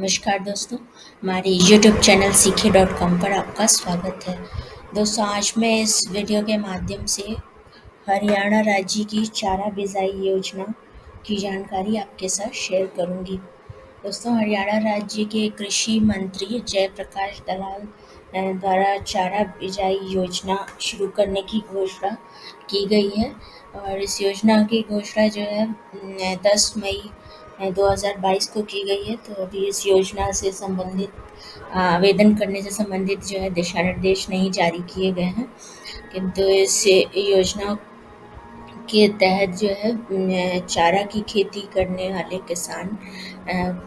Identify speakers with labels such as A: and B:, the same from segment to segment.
A: नमस्कार दोस्तों, हमारे यूट्यूब चैनल सीखे.com पर आपका स्वागत है। दोस्तों, आज मैं इस वीडियो के माध्यम से हरियाणा राज्य की चारा बिजाई योजना की जानकारी आपके साथ शेयर करूंगी। दोस्तों, हरियाणा राज्य के कृषि मंत्री जयप्रकाश दलाल द्वारा चारा बिजाई योजना शुरू करने की घोषणा की गई है और इस योजना की घोषणा जो है 10 मई 2022 को की गई है। तो अभी इस योजना से संबंधित आवेदन करने से संबंधित जो है दिशा निर्देश नहीं जारी किए गए हैं, किंतु इस योजना के तहत जो है चारा की खेती करने वाले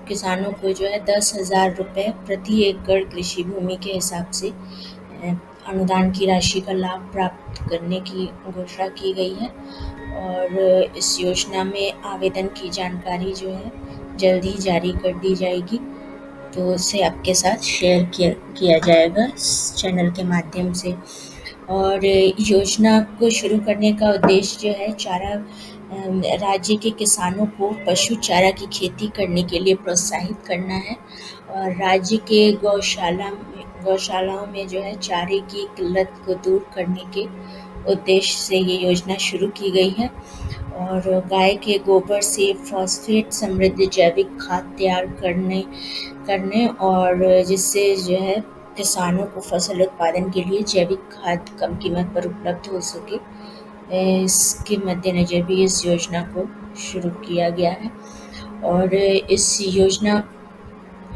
A: किसानों को जो है 10,000 रुपये प्रति एकड़ कृषि भूमि के हिसाब से अनुदान की राशि का लाभ प्राप्त करने की घोषणा की गई है और इस योजना में आवेदन की जानकारी जो है जल्द ही जारी कर दी जाएगी। तो उसे आपके साथ शेयर किया जाएगा इस चैनल के माध्यम से। और योजना को शुरू करने का उद्देश्य जो है राज्य के किसानों को पशु चारा की खेती करने के लिए प्रोत्साहित करना है और राज्य के गौशालाओं में जो है चारे की किल्लत को दूर करने के उद्देश्य से ये योजना शुरू की गई है और गाय के गोबर से फॉस्फेट समृद्ध जैविक खाद तैयार करने और जिससे जो है किसानों को फसल उत्पादन के लिए जैविक खाद कम कीमत पर उपलब्ध हो सके, इसके मद्देनज़र भी इस योजना को शुरू किया गया है। और इस योजना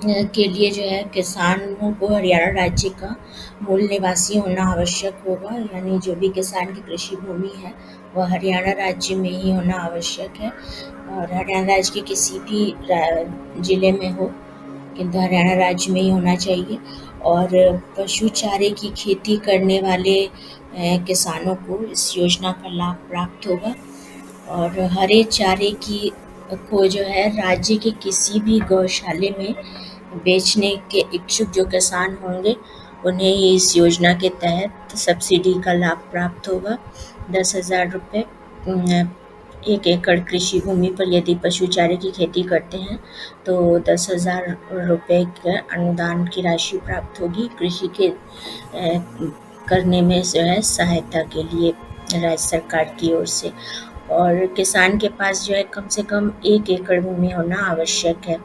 A: के लिए जो है किसानों को हरियाणा राज्य का मूल निवासी होना आवश्यक होगा, यानी जो भी किसान की कृषि भूमि है वह हरियाणा राज्य में ही होना आवश्यक है और हरियाणा राज्य के किसी भी जिले में हो, किंतु हरियाणा राज्य में ही होना चाहिए। और पशु चारे की खेती करने वाले किसानों को इस योजना का लाभ प्राप्त होगा और हरे चारे को जो है राज्य के किसी भी गौशाले में बेचने के इच्छुक जो किसान होंगे उन्हें इस योजना के तहत सब्सिडी का लाभ प्राप्त होगा। 10,000 रुपये 1 एकड़ कृषि भूमि पर यदि पशु चारे की खेती करते हैं तो 10,000 रुपये के अनुदान की राशि प्राप्त होगी कृषि के करने में जो है सहायता के लिए राज्य सरकार की ओर से। और किसान के पास जो है कम से कम 1 एकड़ भूमि होना आवश्यक है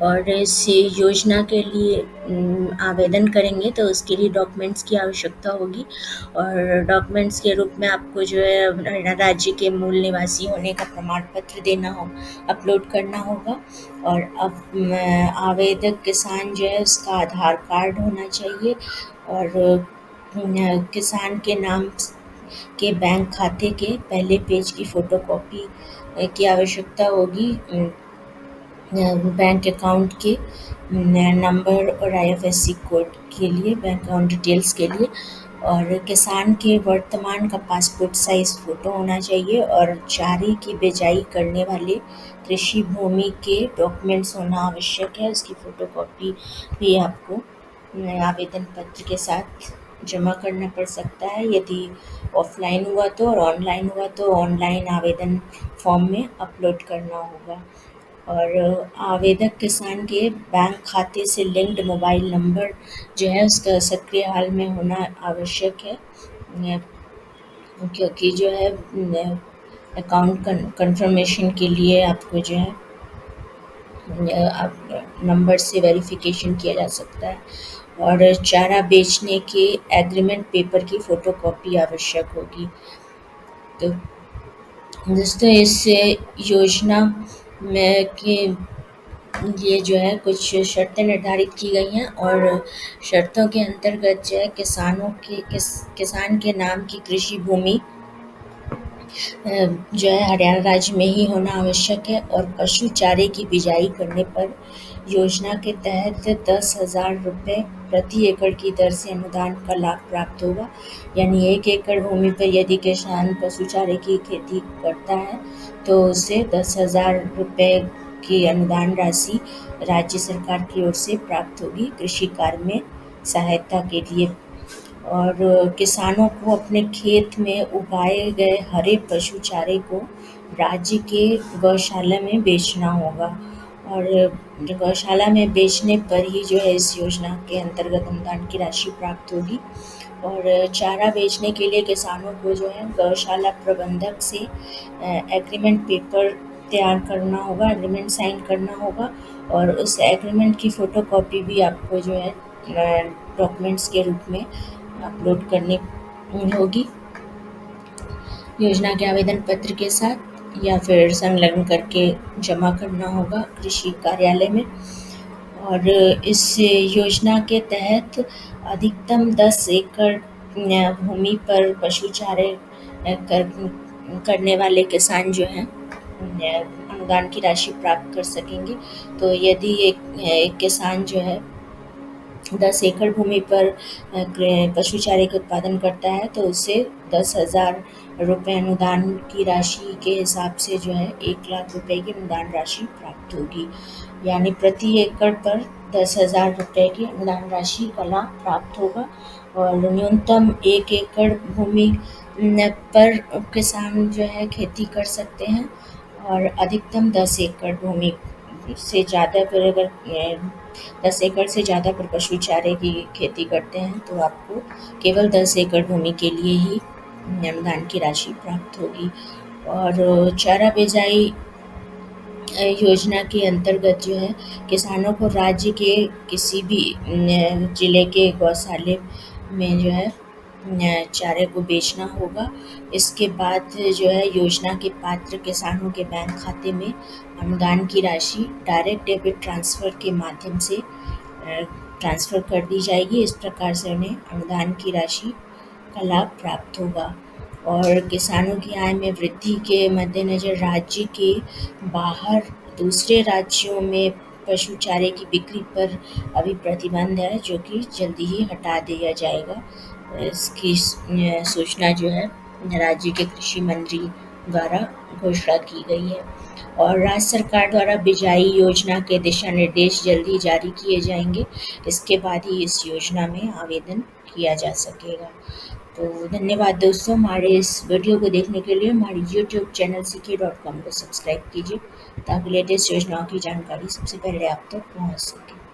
A: और इस योजना के लिए आवेदन करेंगे तो उसके लिए डॉक्यूमेंट्स की आवश्यकता होगी और डॉक्यूमेंट्स के रूप में आपको जो है हरियाणा राज्य के मूल निवासी होने का प्रमाण पत्र अपलोड करना होगा और अब आवेदक किसान जो है उसका आधार कार्ड होना चाहिए और किसान के नाम के बैंक खाते के पहले पेज की फ़ोटोकॉपी की आवश्यकता होगी, बैंक अकाउंट के नंबर और IFSC कोड के लिए, बैंक अकाउंट डिटेल्स के लिए, और किसान के वर्तमान का पासपोर्ट साइज़ फ़ोटो होना चाहिए और चारे की बिजाई करने वाले कृषि भूमि के डॉक्यूमेंट्स होना आवश्यक है। उसकी फ़ोटोकॉपी भी आपको आवेदन पत्र के साथ जमा करना पड़ सकता है। यदि ऑफलाइन हुआ तो और ऑनलाइन हुआ तो ऑनलाइन आवेदन फॉर्म में अपलोड करना होगा और आवेदक किसान के बैंक खाते से लिंक्ड मोबाइल नंबर जो है उसका सक्रिय हाल में होना आवश्यक है, क्योंकि जो है अकाउंट कंफर्मेशन के लिए आपको जो है नंबर से वेरिफिकेशन किया जा सकता है और चारा बेचने के एग्रीमेंट पेपर की फ़ोटोकॉपी आवश्यक होगी। तो दोस्तों, इस योजना में के ये जो है कुछ शर्तें निर्धारित की गई हैं और शर्तों के अंतर्गत जो है किसान के नाम की कृषि भूमि जो है हरियाणा राज्य में ही होना आवश्यक है और पशु चारे की बिजाई करने पर योजना के तहत 10,000 रुपये प्रति एकड़ की दर से अनुदान का लाभ प्राप्त होगा, यानी 1 एकड़ भूमि पर यदि किसान पशु चारे की खेती करता है तो उसे 10,000 रुपये की अनुदान राशि राज्य सरकार की ओर से प्राप्त होगी कृषि कार्य में सहायता के लिए। और किसानों को अपने खेत में उगाए गए हरे पशु चारे को राज्य के गौशाला में बेचना होगा और गौशाला में बेचने पर ही जो है इस योजना के अंतर्गत अनुदान की राशि प्राप्त होगी। और चारा बेचने के लिए किसानों को जो है गौशाला प्रबंधक से एग्रीमेंट पेपर तैयार करना होगा, एग्रीमेंट साइन करना होगा, और उस एग्रीमेंट की फ़ोटोकॉपी भी आपको जो है डॉक्यूमेंट्स के रूप में अपलोड करनी होगी योजना के आवेदन पत्र के साथ, या फिर संलग्न करके जमा करना होगा कृषि कार्यालय में। और इस योजना के तहत अधिकतम 10 एकड़ भूमि पर पशु चारे करने वाले किसान जो हैं अनुदान की राशि प्राप्त कर सकेंगे। तो यदि एक किसान जो है 10 एकड़ भूमि पर पशु चारे का उत्पादन करता है तो उसे 10,000 रुपये अनुदान की राशि के हिसाब से जो है 1 लाख रुपए की अनुदान राशि प्राप्त होगी। यानी प्रति एकड़ पर 10,000 रुपये की अनुदान राशि का लाभ प्राप्त होगा। और न्यूनतम 1 एकड़ भूमि पर किसान जो है खेती कर सकते हैं, और अधिकतम 10 एकड़ भूमि से ज़्यादा पर अगर 10 एकड़ से ज़्यादा पर पशु चारे की खेती करते हैं तो आपको केवल 10 एकड़ भूमि के लिए ही अनुदान की राशि प्राप्त होगी। और चारा बिजाई योजना के अंतर्गत जो है किसानों को राज्य के किसी भी जिले के गौशाले में जो है चारे को बेचना होगा। इसके बाद जो है योजना के पात्र किसानों के बैंक खाते में अनुदान की राशि डायरेक्ट डेबिट ट्रांसफ़र के माध्यम से ट्रांसफ़र कर दी जाएगी। इस प्रकार से उन्हें अनुदान की राशि का लाभ प्राप्त होगा। और किसानों की आय में वृद्धि के मद्देनज़र राज्य के बाहर दूसरे राज्यों में पशु चारे की बिक्री पर अभी प्रतिबंध है, जो कि जल्दी ही हटा दिया जाएगा। इसकी सूचना जो है राज्य के कृषि मंत्री द्वारा घोषणा की गई है। और राज्य सरकार द्वारा बिजाई योजना के दिशा निर्देश जल्दी जारी किए जाएंगे। इसके बाद ही इस योजना में आवेदन किया जा सकेगा। तो धन्यवाद दोस्तों, हमारे इस वीडियो को देखने के लिए हमारी यूट्यूब चैनल CK.com को सब्सक्राइब कीजिए ताकि लेटेस्ट योजनाओं की जानकारी सबसे पहले आप तक पहुंच सके।